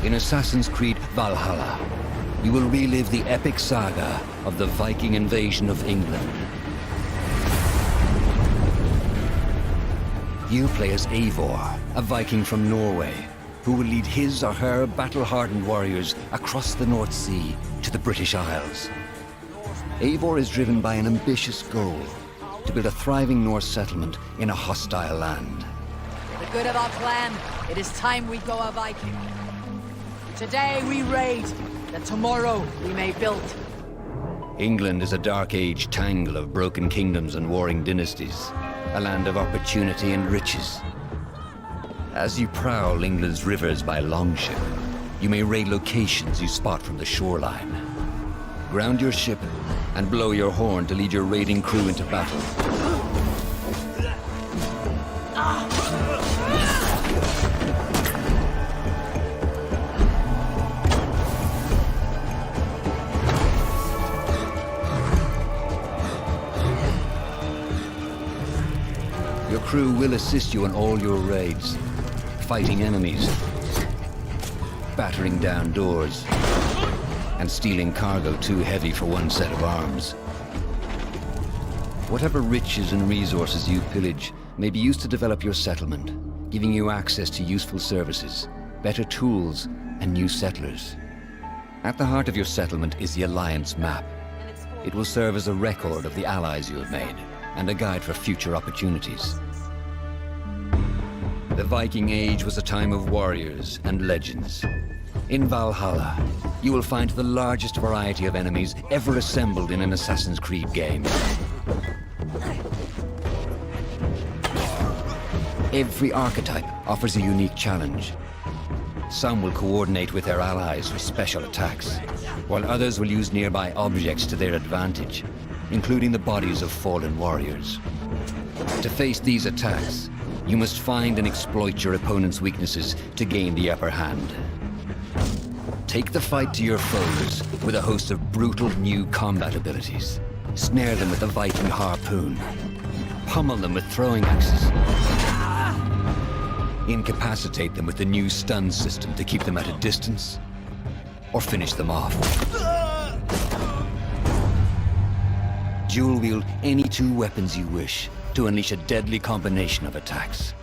In Assassin's Creed Valhalla, you will relive the epic saga of the Viking invasion of England. You play as Eivor, a Viking from Norway, who will lead his or her battle-hardened warriors across the North Sea to the British Isles. Eivor is driven by an ambitious goal, to build a thriving Norse settlement in a hostile land. For the good of our clan, it is time we go a Viking. Today we raid, that tomorrow we may build. England is a dark age tangle of broken kingdoms and warring dynasties, a land of opportunity and riches. As you prowl England's rivers by longship, you may raid locations you spot from the shoreline. Ground your ship and blow your horn to lead your raiding crew into battle. Your crew will assist you in all your raids, fighting enemies, battering down doors, and stealing cargo too heavy for one set of arms. Whatever riches and resources you pillage may be used to develop your settlement, giving you access to useful services, better tools, and new settlers. At the heart of your settlement is the Alliance map. It will serve as a record of the allies you have made, and a guide for future opportunities. The Viking Age was a time of warriors and legends. In Valhalla, you will find the largest variety of enemies ever assembled in an Assassin's Creed game. Every archetype offers a unique challenge. Some will coordinate with their allies for special attacks, while others will use nearby objects to their advantage, including the bodies of fallen warriors. To face these attacks, you must find and exploit your opponent's weaknesses to gain the upper hand. Take the fight to your foes with a host of brutal new combat abilities. Snare them with the Viking harpoon. Pummel them with throwing axes. Incapacitate them with the new stun system to keep them at a distance, or finish them off. Dual wield any two weapons you wish to unleash a deadly combination of attacks.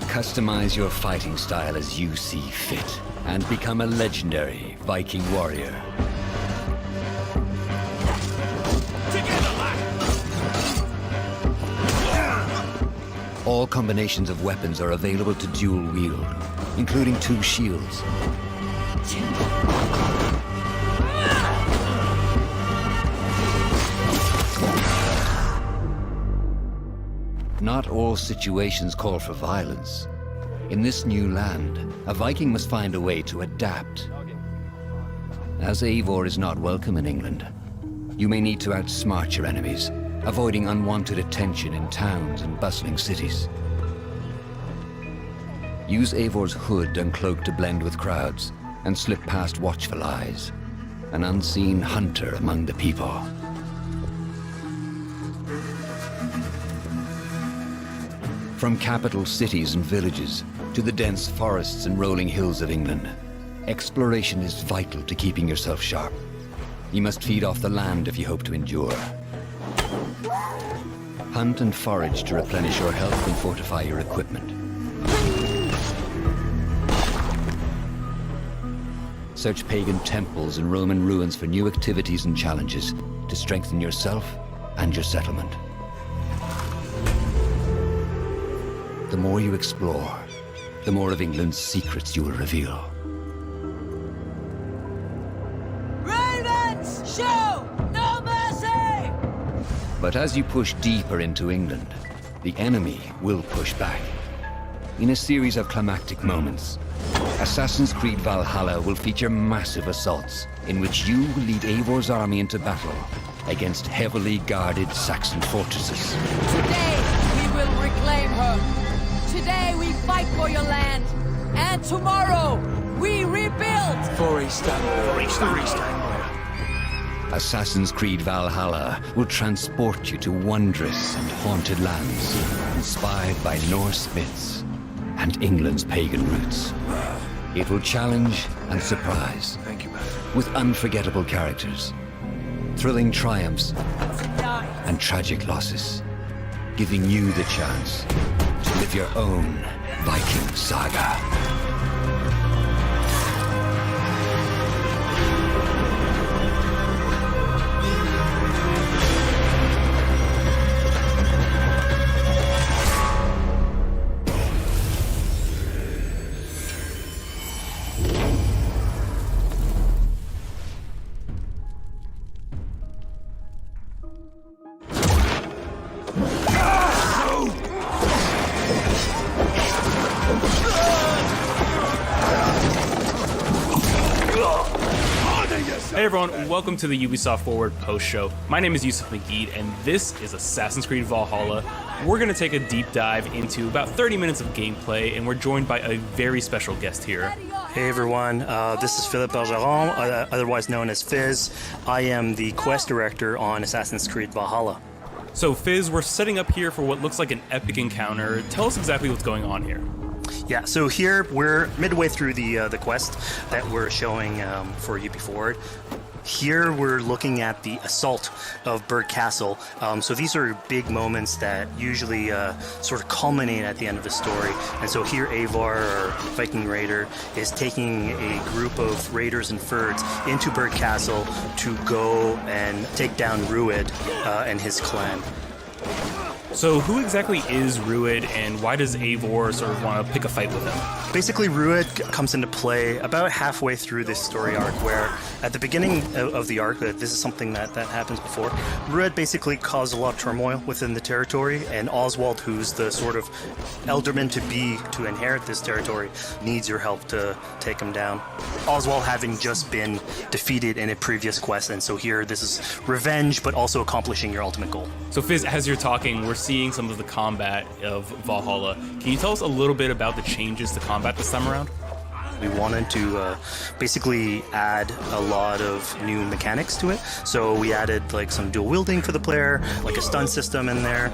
Customize your fighting style as you see fit, and become a legendary Viking warrior. All combinations of weapons are available to dual wield, including two shields. Not all situations call for violence. In this new land, a Viking must find a way to adapt. As Eivor is not welcome in England, you may need to outsmart your enemies, avoiding unwanted attention in towns and bustling cities. Use Eivor's hood and cloak to blend with crowds, and slip past watchful eyes, an unseen hunter among the people. From capital cities and villages to the dense forests and rolling hills of England, exploration is vital to keeping yourself sharp. You must feed off the land if you hope to endure. Hunt and forage to replenish your health and fortify your equipment. Search pagan temples and Roman ruins for new activities and challenges to strengthen yourself and your settlement. The more you explore, the more of England's secrets you will reveal. Ravens, show no mercy! But as you push deeper into England, the enemy will push back. In a series of climactic moments, Assassin's Creed Valhalla will feature massive assaults in which you will lead Eivor's army into battle against heavily guarded Saxon fortresses. Today we will reclaim her. Today we fight for your land, and tomorrow we rebuild! For Istanbul. Assassin's Creed Valhalla will transport you to wondrous and haunted lands, inspired by Norse myths and England's pagan roots. It will challenge and surprise, with unforgettable characters, thrilling triumphs, and tragic losses, giving you the chance to live your own Viking saga. Hey everyone, welcome to the Ubisoft Forward post show. My name is Yusuf McGeed, and this is Assassin's Creed Valhalla. We're going to take a deep dive into about 30 minutes of gameplay, and we're joined by a very special guest here. Hey everyone, this is Philippe Bergeron, otherwise known as Fizz. I am the quest director on Assassin's Creed Valhalla. So Fizz, we're setting up here for what looks like an epic encounter. Tell us exactly what's going on here. Yeah, so here we're midway through the quest that we're showing for UB Forward. Here we're looking at the assault of Burg Castle. So these are big moments that usually sort of culminate at the end of the story. And so here Eivor, our Viking raider, is taking a group of raiders and Fyrds into Burg Castle to go and take down Rued and his clan. So who exactly is Rued, and why does Eivor sort of want to pick a fight with him? Basically, Rued comes into play about halfway through this story arc, where at the beginning of the arc, this is something that happens before, Rued basically caused a lot of turmoil within the territory, and Oswald, who's the sort of elderman-to-be to inherit this territory, needs your help to take him down. Oswald having just been defeated in a previous quest, and so here this is revenge, but also accomplishing your ultimate goal. So Fizz, as you're talking, we're seeing some of the combat of Valhalla. Can you tell us a little bit about the changes to combat this time around? We wanted to basically add a lot of new mechanics to it. So we added like some dual wielding for the player, like a stun system in there.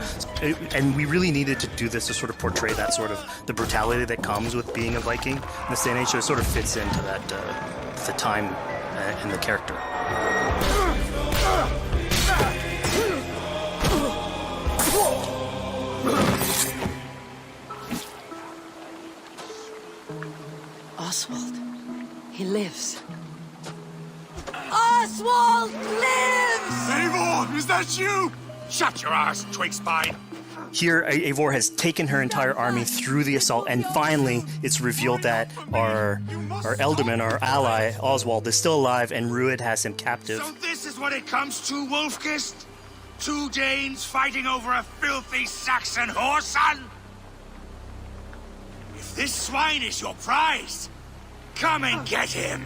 And we really needed to do this to sort of portray that sort of the brutality that comes with being a Viking in this day and age. So it sort of fits into that, the time and the character. Oswald. He lives. Oswald lives! Eivor, is that you? Shut your arse, twig spine. Here, Eivor has taken her entire army through the assault, and finally, it's revealed that our Elderman, our ally, Oswald, is still alive, and Rued has him captive. So this is what it comes to, Wolfkist? 2 Danes fighting over a filthy Saxon whoreson? If this swine is your prize, come and get him!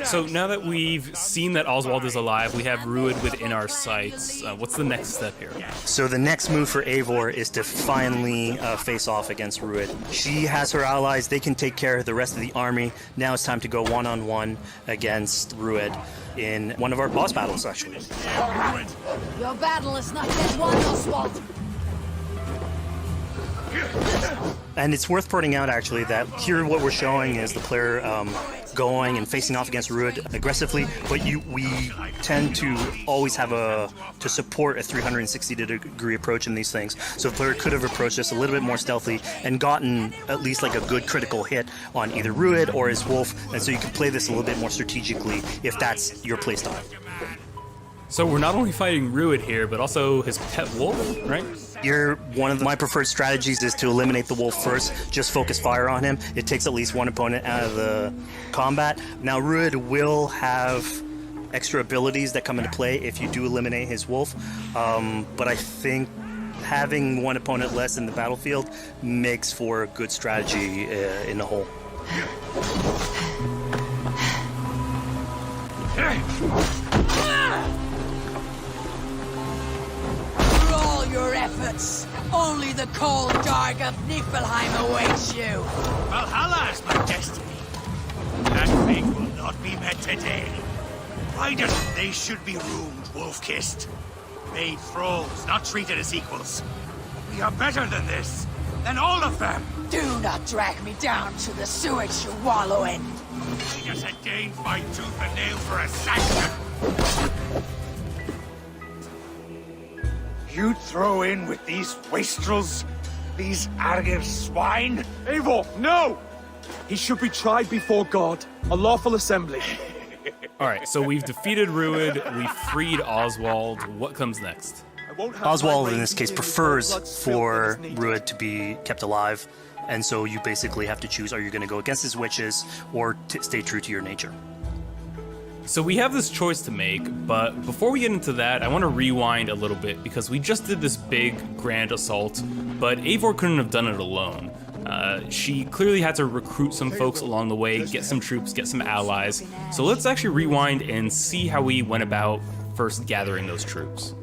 So now that we've seen that Oswald is alive, we have Rued within our sights. What's the next step here? So the next move for Eivor is to finally face off against Rued. She has her allies, they can take care of the rest of the army. Now it's time to go one-on-one against Rued in one of our boss battles, actually. Your battle is not yet won, Oswald. And it's worth pointing out, actually, that here what we're showing is the player going and facing off against Rued aggressively, but we tend to always have to support a 360-degree approach in these things. So the player could have approached this a little bit more stealthily and gotten at least like a good critical hit on either Rued or his wolf, and so you can play this a little bit more strategically if that's your playstyle. So we're not only fighting Rued here, but also his pet wolf, right? Here, one of my preferred strategies is to eliminate the wolf first, just focus fire on him. It takes at least one opponent out of the combat. Now, Rued will have extra abilities that come into play if you do eliminate his wolf, but I think having one opponent less in the battlefield makes for a good strategy in the whole. Your efforts. Only the cold dark of Niflheim awaits you. Valhalla is my destiny. That fate will not be met today. Why does they should be roomed, Wolf-kissed? Made thralls, not treated as equals. We are better than this. Than all of them. Do not drag me down to the sewage you wallow in. We just again fight tooth and nail for a sanction. You throw in with these wastrels? These arrogant swine? Eivor, no! He should be tried before God, a lawful assembly. All right, so we've defeated Rued, we freed Oswald. What comes next? Oswald, in this case, prefers for Rued to be kept alive, and so you basically have to choose: are you going to go against his wishes or stay true to your nature? So we have this choice to make, but before we get into that, I want to rewind a little bit because we just did this big, grand assault, but Eivor couldn't have done it alone. She clearly had to recruit some folks along the way, get some troops, get some allies. So let's actually rewind and see how we went about first gathering those troops.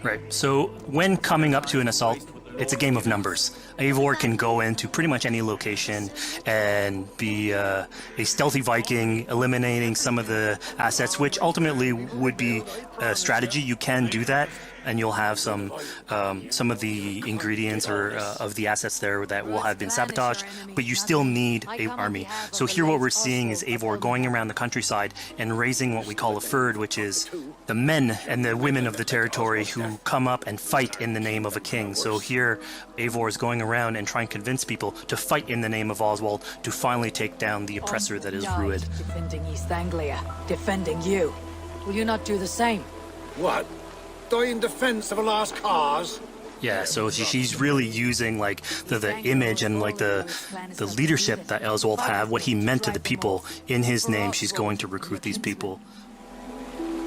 Right, so when coming up to an assault, it's a game of numbers. Eivor can go into pretty much any location and be a stealthy Viking, eliminating some of the assets, which ultimately would be a strategy. You can do that, and you'll have some of the ingredients or of the assets there that will have been sabotaged, but you still need an army. So here what we're seeing is Eivor going around the countryside and raising what we call a fyrd, which is the men and the women of the territory who come up and fight in the name of a king. So here Eivor is going around and trying to convince people to fight in the name of Oswald to finally take down the oppressor that is Rued. Defending East Anglia, defending you. Will you not do the same? What? Die in defense of a lost cause? Yeah, so she's really using like the image and like the leadership that Oswald had, what he meant to the people in his name. She's going to recruit these people.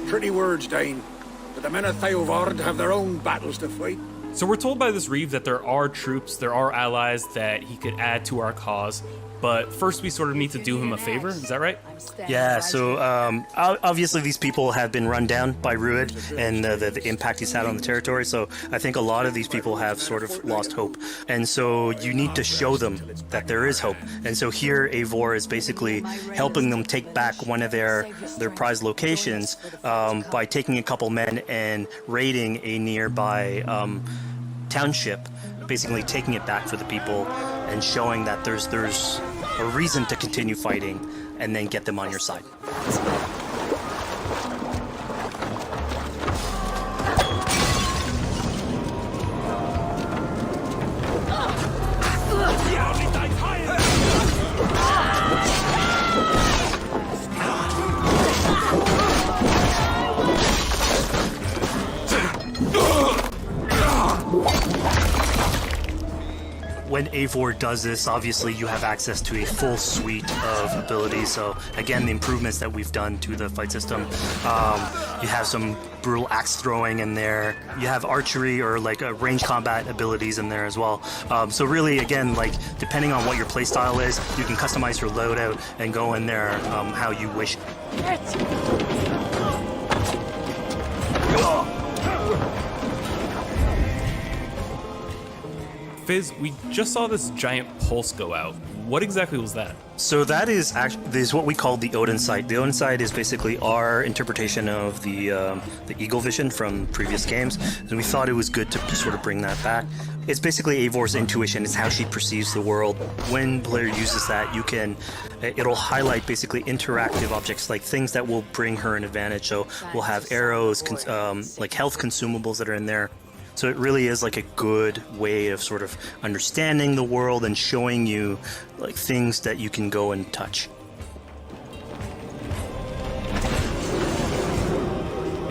Pretty words, Dane. But the men of Theovard have their own battles to fight. So we're told by this Reeve that there are troops, there are allies that he could add to our cause, but first we sort of need to do him a favor, is that right? Yeah, so obviously these people have been run down by Rued and the impact he's had on the territory, so I think a lot of these people have sort of lost hope. And so you need to show them that there is hope. And so here Eivor is basically helping them take back one of their prized locations by taking a couple men and raiding a nearby township, basically taking it back for the people and showing that there's a reason to continue fighting and then get them on your side. When Eivor does this, obviously you have access to a full suite of abilities. So again, the improvements that we've done to the fight system. You have some brutal axe throwing in there. You have archery or like range combat abilities in there as well. So really, again, like depending on what your playstyle is, you can customize your loadout and go in there how you wish. Fizz, we just saw this giant pulse go out. What exactly was that? So that is what we call the Odin sight. The Odin sight is basically our interpretation of the eagle vision from previous games, and we thought it was good to sort of bring that back. It's basically Eivor's intuition. It's how she perceives the world. When player uses that, it'll highlight basically interactive objects, like things that will bring her an advantage. So we'll have arrows, like health consumables that are in there. So it really is like a good way of sort of understanding the world and showing you like things that you can go and touch.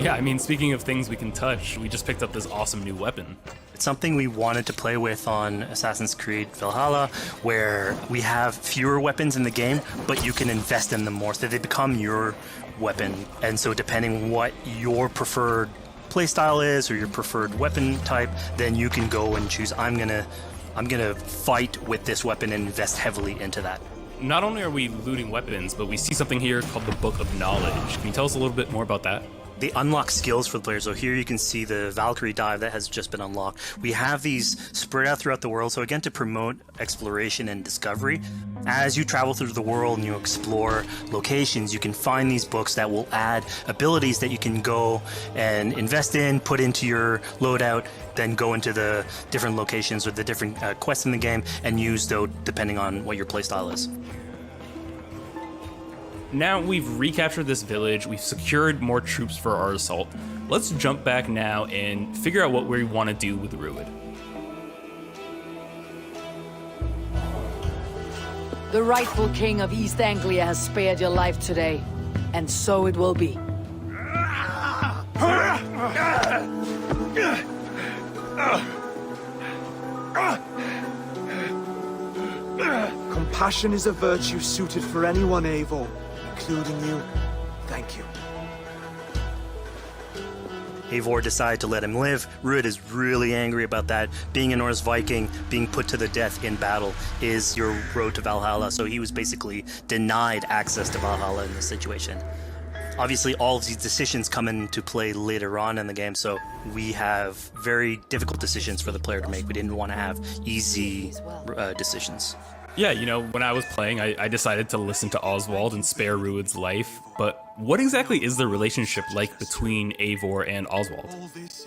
Yeah, I mean, speaking of things we can touch, we just picked up this awesome new weapon. It's something we wanted to play with on Assassin's Creed Valhalla, where we have fewer weapons in the game, but you can invest in them more, so they become your weapon. And so depending on what your preferred playstyle is or your preferred weapon type, then you can go and choose, I'm gonna fight with this weapon and invest heavily into that. Not only are we looting weapons, but we see something here called the Book of Knowledge. Can you tell us a little bit more about that? they unlock skills for the players. So here you can see the Valkyrie dive that has just been unlocked. We have these spread out throughout the world. So again, to promote exploration and discovery, as you travel through the world and you explore locations, you can find these books that will add abilities that you can go and invest in, put into your loadout, then go into the different locations or the different quests in the game and use those depending on what your playstyle is. Now we've recaptured this village, we've secured more troops for our assault. Let's jump back now and figure out what we want to do with Rued. The rightful king of East Anglia has spared your life today, and so it will be. Compassion is a virtue suited for anyone, Eivor, including you. Thank you. Eivor decided to let him live. Rued is really angry about that. Being a Norse Viking, being put to the death in battle is your road to Valhalla, so he was basically denied access to Valhalla in this situation. Obviously, all of these decisions come into play later on in the game, so we have very difficult decisions for the player to make. We didn't want to have easy decisions. Yeah, you know, when I was playing, I decided to listen to Oswald and spare Rued's life, but what exactly is the relationship like between Eivor and Oswald?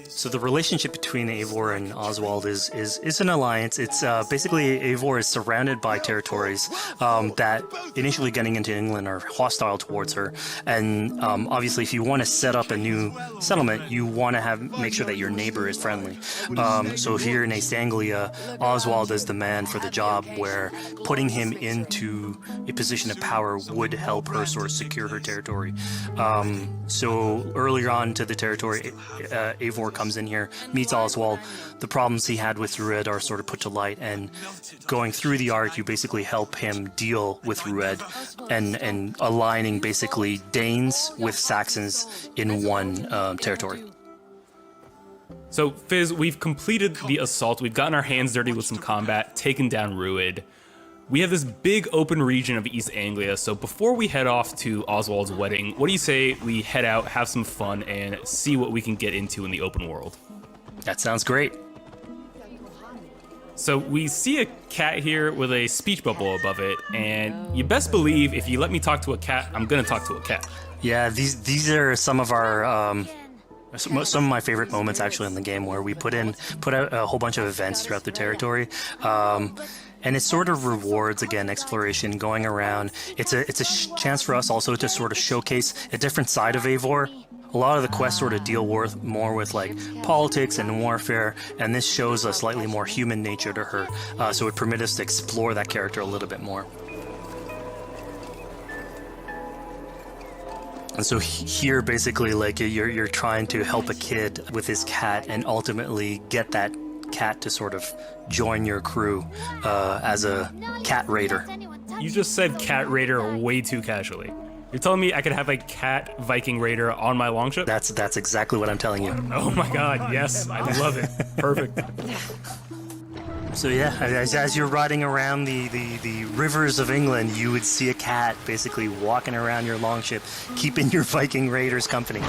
So the relationship between Eivor and Oswald is an alliance. It's basically Eivor is surrounded by territories that initially getting into England are hostile towards her, and obviously if you want to set up a new settlement, you want to make sure that your neighbor is friendly. So here in East Anglia, Oswald is the man for the job, where putting him into a position of power would help her sort of secure her territory. So earlier on to the territory, Eivor comes in here, meets Oswald. The problems he had with Rued are sort of put to light, and going through the arc, you basically help him deal with Rued and aligning basically Danes with Saxons in one territory. So, Fizz, we've completed the assault, we've gotten our hands dirty with some combat, taken down Rued. We have this big open region of East Anglia, so before we head off to Oswald's wedding, what do you say we head out, have some fun, and see what we can get into in the open world? That sounds great. So we see a cat here with a speech bubble above it, and you best believe if you let me talk to a cat, I'm gonna talk to a cat. Yeah, these are some of our some of my favorite moments actually in the game, where we put out a whole bunch of events throughout the territory. And it sort of rewards, again, exploration, going around. It's a chance for us also to sort of showcase a different side of Eivor. A lot of the quests sort of deal more with like politics and warfare, and this shows a slightly more human nature to her. So it permits us to explore that character a little bit more. And so here, basically, like you're trying to help a kid with his cat, and ultimately get that cat to sort of join your crew as a cat raider. You just said cat raider way too casually. You're telling me I could have a cat Viking raider on my longship? That's exactly what I'm telling you. Oh my god, yes, I love it. Perfect. So yeah, as you're riding around the rivers of England, you would see a cat basically walking around your longship, keeping your Viking raiders company.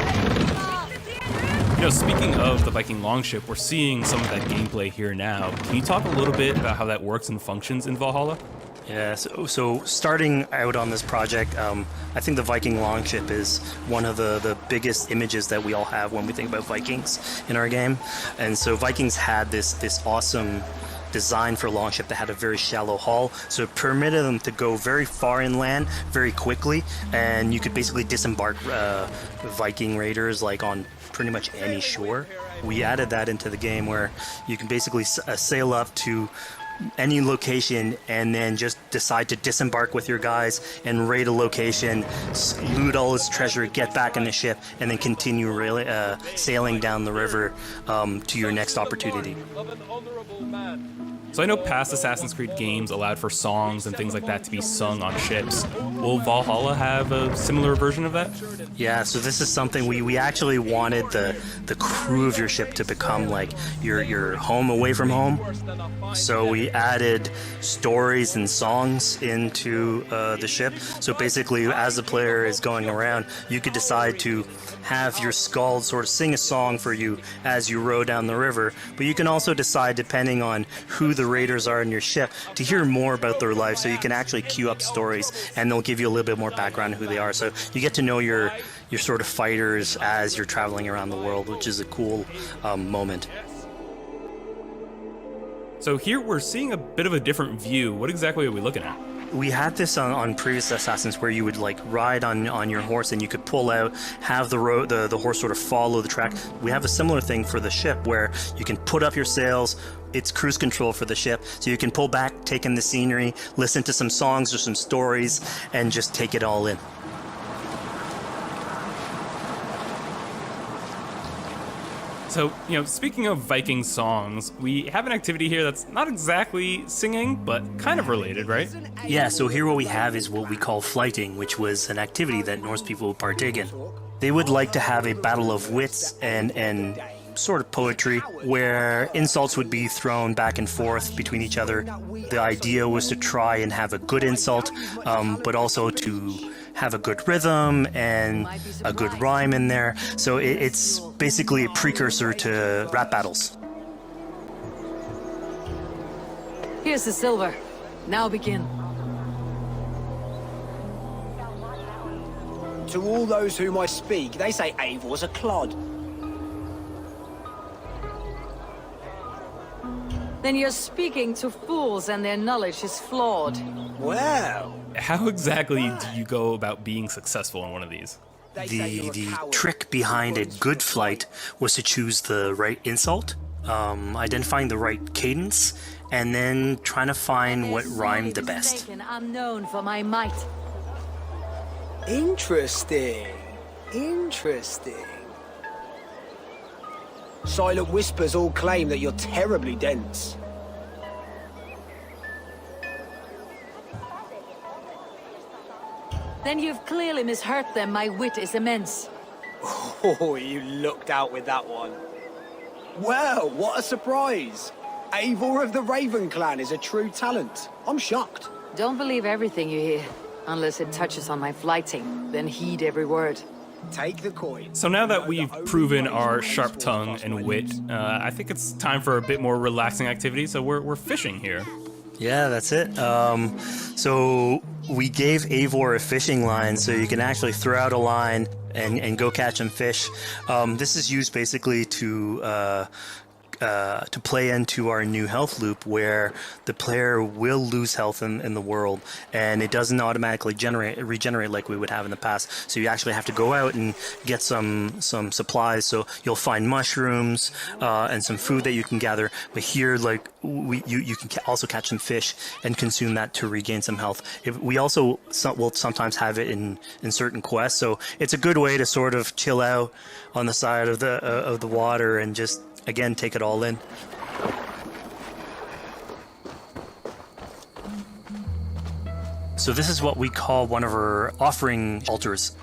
You know, speaking of the Viking longship, we're seeing some of that gameplay here now. Can you talk a little bit about how that works and functions in Valhalla? Yeah, so starting out on this project, I think the Viking longship is one of the biggest images that we all have when we think about Vikings in our game. And so Vikings had this awesome design for longship that had a very shallow hull, so it permitted them to go very far inland very quickly, and you could basically disembark Viking raiders like on pretty much any shore. We added that into the game, where you can basically sail up to any location and then just decide to disembark with your guys and raid a location, loot all its treasure, get back in the ship, and then continue sailing down the river to your next opportunity. So I know past Assassin's Creed games allowed for songs and things like that to be sung on ships. Will Valhalla have a similar version of that? Yeah, so this is something we actually wanted the crew of your ship to become like your home away from home. So we added stories and songs into the ship. So basically, as the player is going around, you could decide to have your skald sort of sing a song for you as you row down the river. But you can also decide, depending on who the raiders are in your ship, to hear more about their life. So you can actually queue up stories, and they'll give you a little bit more background on who they are. So you get to know your sort of fighters as you're traveling around the world, which is a cool moment. So here we're seeing a bit of a different view. What exactly are we looking at? We had this on previous Assassins where you would like ride on your horse and you could pull out, have the horse sort of follow the track. We have a similar thing for the ship where you can put up your sails. It's cruise control for the ship, so you can pull back, take in the scenery, listen to some songs or some stories, and just take it all in. So, speaking of Viking songs, we have an activity here that's not exactly singing, but kind of related, right? Yeah, so here what we have is what we call flighting, which was an activity that Norse people would partake in. They would like to have a battle of wits and sort of poetry where insults would be thrown back and forth between each other. The idea was to try and have a good insult, but also to have a good rhythm and a good rhyme in there. So it's basically a precursor to rap battles. Here's the silver. Now begin. To all those whom I speak, they say Eivor's a clod. Then you're speaking to fools and their knowledge is flawed. Well, How exactly do you go about being successful in one of these? The trick behind a good flight was to choose the right insult, identifying the right cadence, and then trying to find what rhymed the best. I'm known for my might. interesting. Interesting. Silent whispers all claim that you're terribly dense. Then you've clearly misheard them. My wit is immense. Oh, you looked out with that one. Well, what a surprise. Eivor of the Raven Clan is a true talent. I'm shocked. Don't believe everything you hear, unless it touches on my flighting. Then heed every word. Take the coin. So now that we've proven our sharp tongue and wit, I think it's time for a bit more relaxing activity, so we're fishing here. Yeah, that's it. So we gave Eivor a fishing line, so you can actually throw out a line and go catch some fish. This is used basically to play into our new health loop where the player will lose health in the world, and it doesn't automatically regenerate like we would have in the past. So you actually have to go out and get some supplies. So you'll find mushrooms and some food that you can gather. But here, like you can also catch some fish and consume that to regain some health. We also will sometimes have it in certain quests. So it's a good way to sort of chill out on the side of the water and just, again, take it all in. So this is what we call one of our offering altars.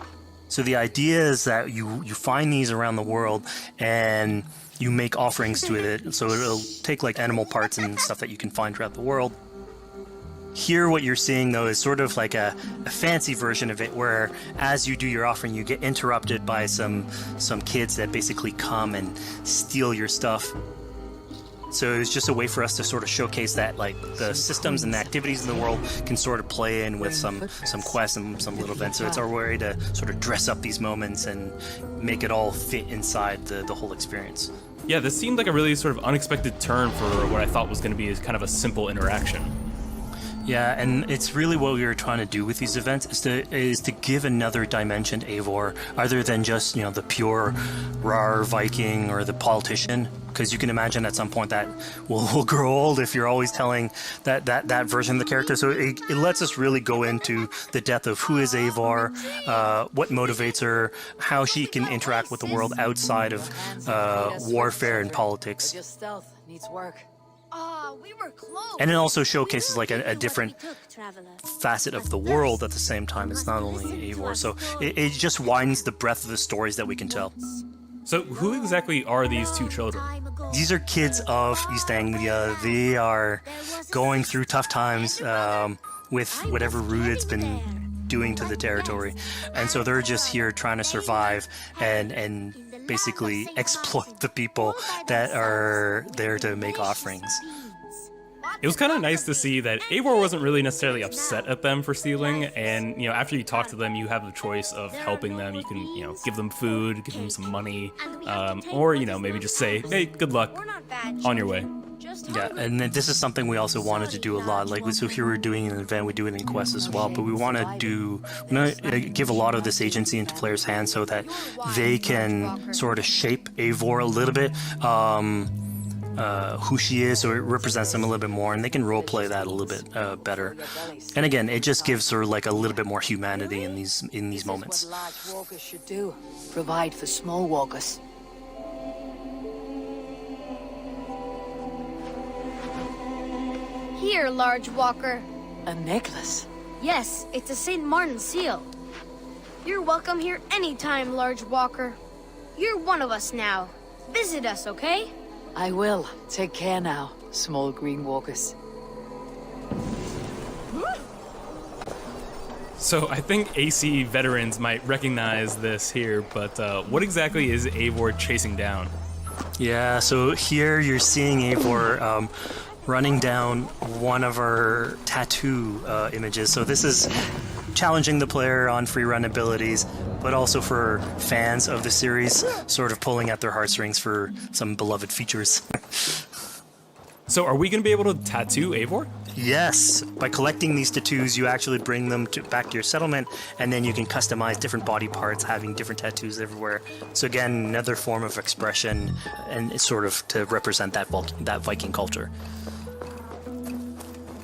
So the idea is that you find these around the world and you make offerings to it. So it'll take like animal parts and stuff that you can find throughout the world. Here what you're seeing though is sort of like a fancy version of it where as you do your offering you get interrupted by some kids that basically come and steal your stuff. So it's just a way for us to sort of showcase that like the systems and the activities in the world can sort of play in with some quests and some little events. So it's our way to sort of dress up these moments and make it all fit inside the whole experience. Yeah, this seemed like a really sort of unexpected turn for what I thought was going to be kind of a simple interaction. Yeah, and it's really what we were trying to do with these events is to give another dimension to Eivor, other than just, the pure rar Viking or the politician. Because you can imagine at some point that will grow old if you're always telling that version of the character. So it lets us really go into the depth of who is Eivor, what motivates her, how she can interact with the world outside of warfare and politics. Your stealth needs work. We were close. And it also showcases like a different facet of the world at the same time. It's not only Eivor, so it just widens the breadth of the stories that we can tell. So who exactly are these two children? These are kids of East Anglia. They are going through tough times with whatever Rued's been doing to the territory, and so they're just here trying to survive and basically exploit the people that are there to make offerings. It was kind of nice to see that Eivor wasn't really necessarily upset at them for stealing, and after you talk to them, you have the choice of helping them. You can give them food, give them some money, or maybe just say, hey, good luck, on your way. Yeah, and then this is something we also wanted to do a lot. Like, so here we're doing an event, we do it in quests as well, but we want to give a lot of this agency into players' hands so that they can sort of shape Eivor a little bit, who she is, so it represents them a little bit more, and they can roleplay that a little bit better. And again, it just gives her like a little bit more humanity in these moments. This is what large walkers should do. Provide for small walkers. Here, large walker. A necklace. Yes, it's a St. Martin seal. You're welcome here anytime, large walker. You're one of us now. Visit us, okay? I will. Take care now, small green walkers. So I think AC veterans might recognize this here, but what exactly is Eivor chasing down? Yeah, so here you're seeing Eivor running down one of our tattoo images. So this is challenging the player on free run abilities, but also for fans of the series, sort of pulling at their heartstrings for some beloved features. So are we going to be able to tattoo Eivor? Yes, by collecting these tattoos, you actually bring them back to your settlement, and then you can customize different body parts, having different tattoos everywhere. So again, another form of expression, and it's sort of to represent that Viking culture.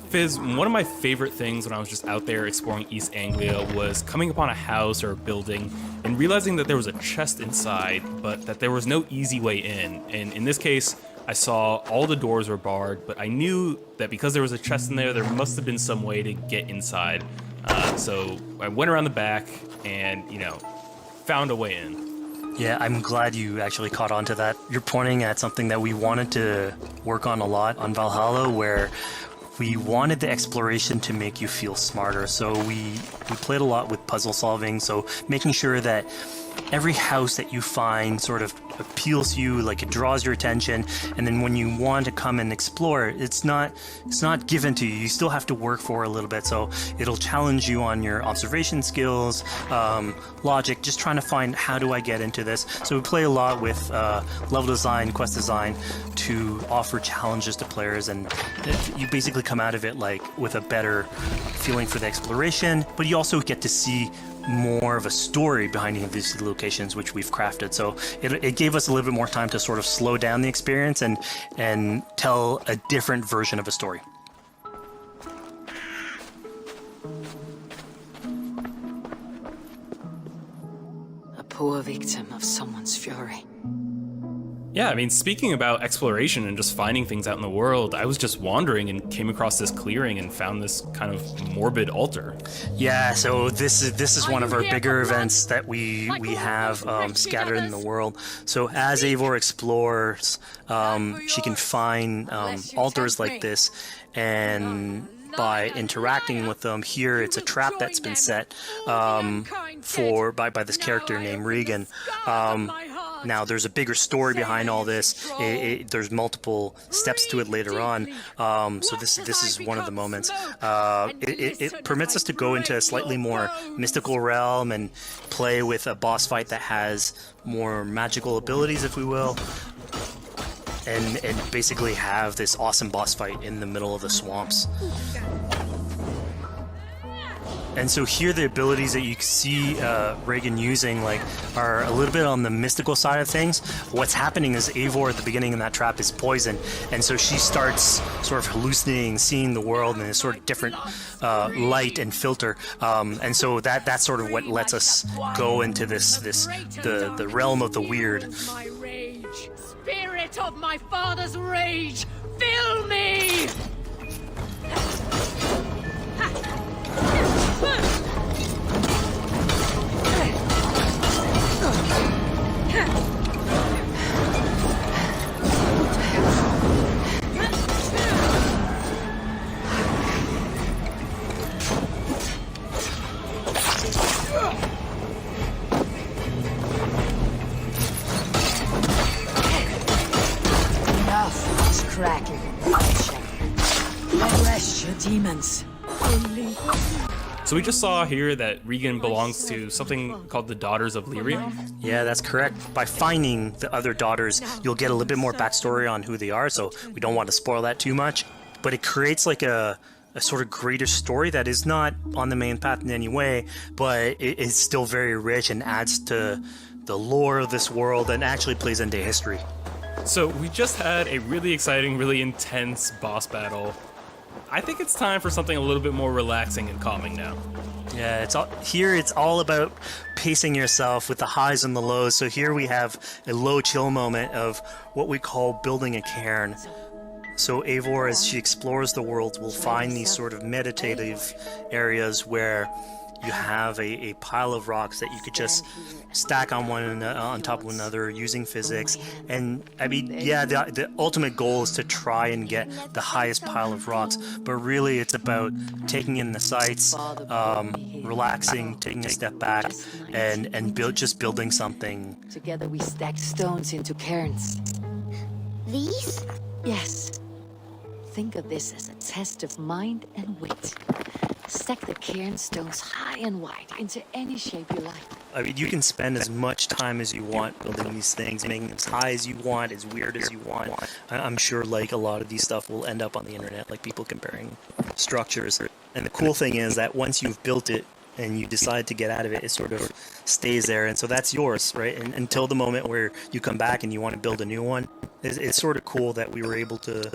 Fizz, one of my favorite things when I was just out there exploring East Anglia was coming upon a house or a building and realizing that there was a chest inside, but that there was no easy way in. And in this case, I saw all the doors were barred, but I knew that because there was a chest in there, there must have been some way to get inside. So I went around the back and, found a way in. Yeah, I'm glad you actually caught on to that. You're pointing at something that we wanted to work on a lot on Valhalla, where we wanted the exploration to make you feel smarter. So we played a lot with puzzle solving, so making sure that every house that you find sort of appeals to you, like it draws your attention, and then when you want to come and explore, it's not given to you. You still have to work for it a little bit, so it'll challenge you on your observation skills, logic, just trying to find how do I get into this. So we play a lot with level design, quest design to offer challenges to players, and you basically come out of it like with a better feeling for the exploration, but you also get to see more of a story behind any of these locations, which we've crafted. So it gave us a little bit more time to sort of slow down the experience and tell a different version of a story. A poor victim of someone's fury. Yeah, I mean, speaking about exploration and just finding things out in the world, I was just wandering and came across this clearing and found this kind of morbid altar. Yeah, so this is one of our bigger events that we have scattered in the world. So as Eivor explores, she can find altars like this, and by interacting with them, here it's a trap that's been set by this character named Regan. Now, there's a bigger story behind all this. There's multiple steps to it later on. So this is one of the moments. It permits us to go into a slightly more mystical realm and play with a boss fight that has more magical abilities, if we will. And basically have this awesome boss fight in the middle of the swamps. And so here the abilities that you see Regan using are a little bit on the mystical side of things. What's happening is Eivor at the beginning in that trap is poisoned, and so she starts sort of hallucinating, seeing the world in a sort of different light and filter. And so that's sort of what lets us go into the realm of the weird. My rage, spirit of my father's rage, Fill me! Cracking and rest your demons. So we just saw here that Regan belongs to something called the Daughters of Lyria. Yeah, that's correct. By finding the other daughters, you'll get a little bit more backstory on who they are, so we don't want to spoil that too much. But it creates like a sort of greater story that is not on the main path in any way, but it is still very rich and adds to the lore of this world and actually plays into history. So we just had a really exciting, really intense boss battle. I think it's time for something a little bit more relaxing and calming now. Yeah, it's all about pacing yourself with the highs and the lows. So here we have a low chill moment of what we call building a cairn. So Eivor, as she explores the world, will find these sort of meditative areas where you have a pile of rocks that you could just stack on top of one another using physics. And I mean, yeah, the ultimate goal is to try and get the highest pile of rocks, but really it's about taking in the sights, relaxing, taking a step back, and just building something. Together we stacked stones into cairns. These? Yes. Think of this as a test of mind and wit. Stack the cairn stones high and wide into any shape you like. I mean, you can spend as much time as you want building these things, making them as high as you want, as weird as you want. I'm sure, like, a lot of these stuff will end up on the internet, like people comparing structures. And the cool thing is that once you've built it and you decide to get out of it, it sort of stays there. And so that's yours, right? And until the moment where you come back and you want to build a new one, it's sort of cool that we were able to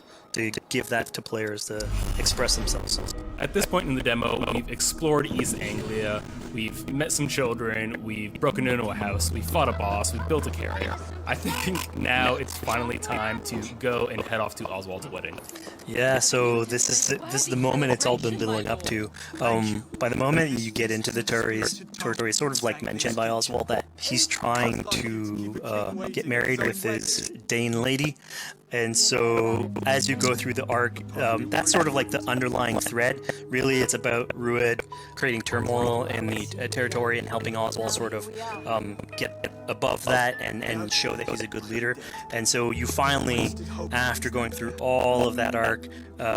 give that to players to express themselves. At this point in the demo, we've explored East Anglia, we've met some children, we've broken into a house, we've fought a boss, we've built a cairn. I think now it's finally time to go and head off to Oswald's wedding. Yeah, so this is the moment it's all been building up to. By the moment you get into the territory, it's sort of like mentioned by Oswald that he's trying to get married with his Dane lady. And so as you go through the arc, that's sort of like the underlying thread. Really, it's about Rued creating turmoil in the territory and helping Oswald sort of get above that and show that he's a good leader. And so you finally, after going through all of that arc,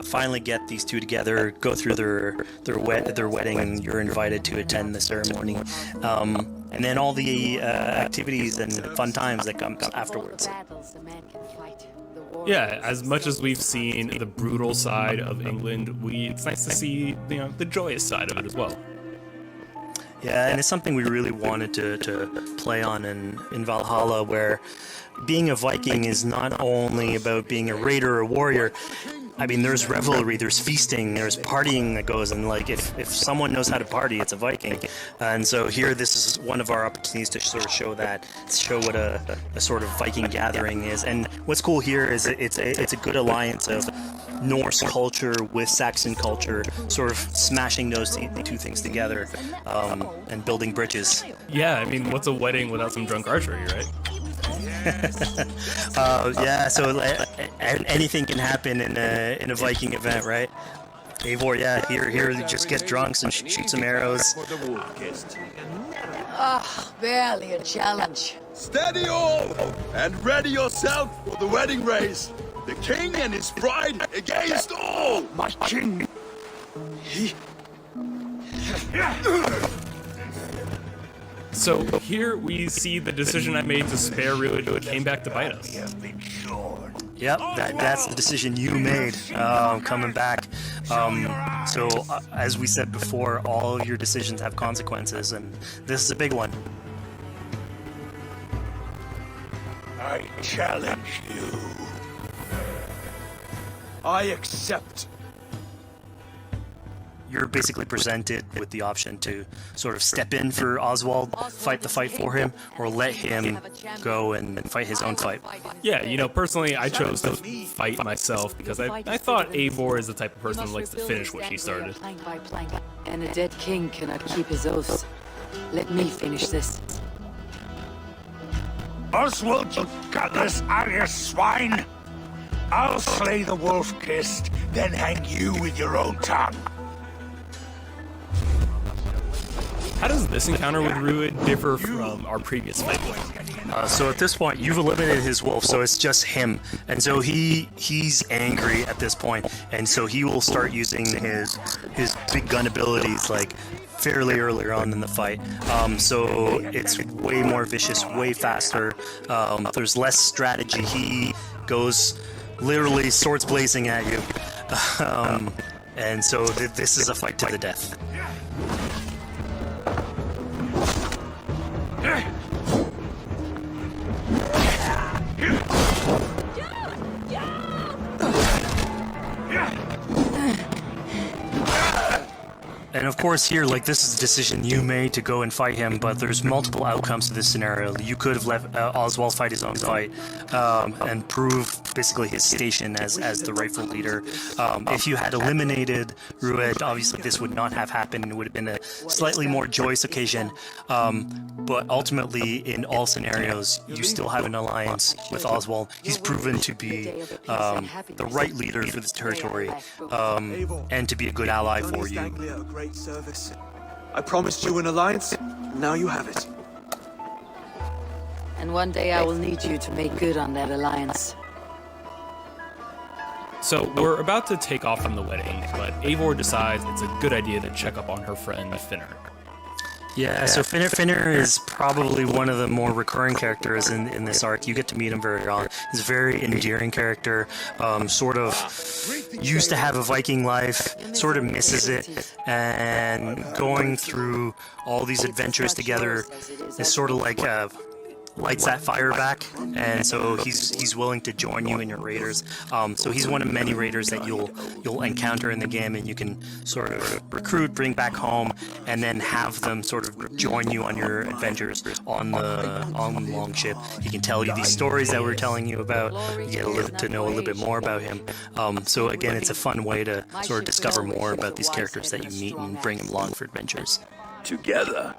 finally get these two together, go through their wedding. You're invited to attend the ceremony. And then all the activities and fun times that come afterwards. Yeah, as much as we've seen the brutal side of England, it's nice to see the joyous side of it as well. Yeah, and it's something we really wanted to play on in Valhalla, where being a Viking is not only about being a raider or a warrior. I mean, there's revelry, there's feasting, there's partying that goes, and like if someone knows how to party, it's a Viking. And so here, this is one of our opportunities to sort of show what a sort of Viking gathering is. And what's cool here is it's a good alliance of Norse culture with Saxon culture, sort of smashing those two things together and building bridges. Yeah, I mean, what's a wedding without some drunk archery, right? Yeah, so anything can happen in a Viking event, right? Eivor, yeah, here, just get drunks and shoot some arrows. Barely a challenge. Steady all, and ready yourself for the wedding race. The king and his bride against all. My king! So here we see the decision I made to spare Rued came back to bite us. Yep, that's the decision you made, coming back. So as we said before, all your decisions have consequences, and this is a big one. I challenge you. I accept. you're basically presented with the option to sort of step in for Oswald, fight the fight for him, or let him go and fight his own fight. Yeah, you know, personally, I chose to fight myself because I thought Eivor is the type of person who likes to finish what she started. Plank by plank, and a dead king cannot keep his oaths. Let me finish this. Oswald, you gutless Arya swine! I'll slay the wolf-kissed, then hang you with your own tongue. How does this encounter with Rued differ from our previous fight? So at this point, you've eliminated his wolf, so it's just him, and so he's angry at this point, and so he will start using his big gun abilities like fairly earlier on in the fight. So it's way more vicious, way faster. There's less strategy. He goes literally swords blazing at you, and so this is a fight to the death. And of course here, like, this is a decision you made to go and fight him, but there's multiple outcomes to this scenario. You could have let Oswald fight his own fight and prove basically his station as the rightful leader. If you had eliminated Rued, obviously this would not have happened. It would have been a slightly more joyous occasion, but ultimately in all scenarios you still have an alliance with Oswald. He's proven to be the right leader for this territory, and to be a good ally for you. Great service. I promised you an alliance, now you have it. And one day I will need you to make good on that alliance. So we're about to take off from the wedding, but Eivor decides it's a good idea to check up on her friend Finner. Yeah, so Finner is probably one of the more recurring characters in this arc. You get to meet him very early. He's a very endearing character, sort of used to have a Viking life, sort of misses it, and going through all these adventures together is sort of like lights that fire back, and so he's willing to join you in your raiders. So he's one of many raiders that you'll encounter in the game, and you can sort of recruit, bring back home, and then have them sort of join you on your adventures on the longship. He can tell you these stories that we're telling you about. You get to know a little bit more about him. So again, it's a fun way to sort of discover more about these characters that you meet and bring them along for adventures. Together.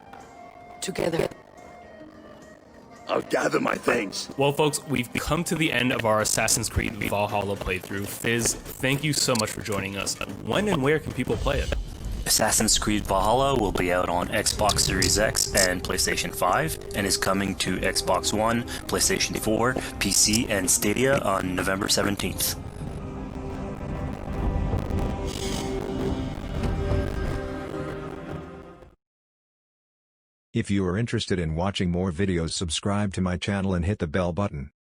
I'll gather my things. Well, folks, we've come to the end of our Assassin's Creed Valhalla playthrough. Fizz, thank you so much for joining us. When and where can people play it? Assassin's Creed Valhalla will be out on Xbox Series X and PlayStation 5, and is coming to Xbox One, PlayStation 4, PC, and Stadia on November 17th. If you are interested in watching more videos, subscribe to my channel and hit the bell button.